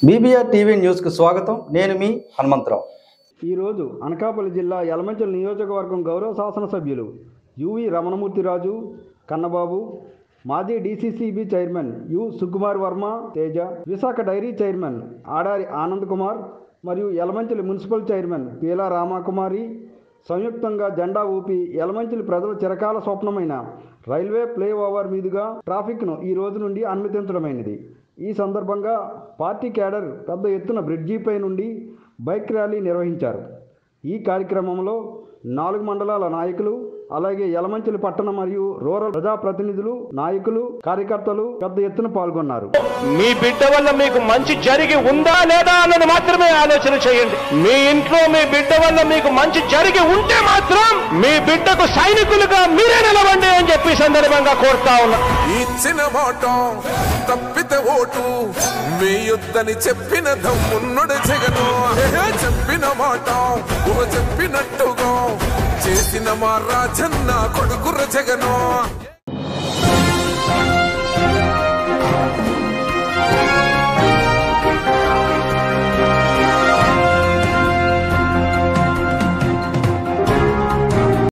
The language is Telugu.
బీబీఆర్ టీవీ న్యూస్కు స్వాగతం. నేను మీ హనుమంతరావు. ఈరోజు అనకాపల్లి జిల్లా యలమంచిలి నియోజకవర్గం గౌరవ శాసనసభ్యులు యువి రమణమూర్తిరాజు కన్నబాబు, మాజీ DCCB chairman U Sukumar Varma Teja, Visakha dairy chairman Adari Anand Kumar మరియు యలమంచిలి మున్సిపల్ చైర్మన్ పీలా రామకుమారి సంయుక్తంగా జెండా ఊపి యలమంచిలి ప్రజల చిరకాల స్వప్నమైన రైల్వే ఫ్లైఓవర్ మీదుగా ట్రాఫిక్ను ఈ రోజు నుండి అనుమతించడమైనది. ఈ సందర్భంగా పార్టీ క్యాడర్ పెద్ద ఎత్తున బ్రిడ్జిపై నుండి బైక్ ర్యాలీ నిర్వహించారు. ఈ కార్యక్రమంలో 4 మండలాల నాయకులు, అలాగే యలమంచిలి పట్టణ మరియు రూరల్ ప్రజాప్రతినిధులు, నాయకులు, కార్యకర్తలు పెద్ద ఎత్తున పాల్గొన్నారు. మీ బిడ్డ వల్ల మీకు మంచి జరిగి ఉందా లేదా అన్నది మాత్రమే ఆలోచన చేయండి. మీ ఇంట్లో మీ బిడ్డ వల్ల మీకు మంచి జరిగి ఉంటే మాత్రం మీ బిడ్డకు సైనికులుగా మీరే నిలవండి అని చెప్పి సందర్భంగా కోరుతా ఉన్నా. ఇచ్చిన మాట తప్పితే ఓటు వేయొద్దని చెప్పిన దమ్మున్నడు జగను. చెప్పిన మాట చెప్పినట్టుగా చేసిన మా రాజన్న కొడుకుర జగను.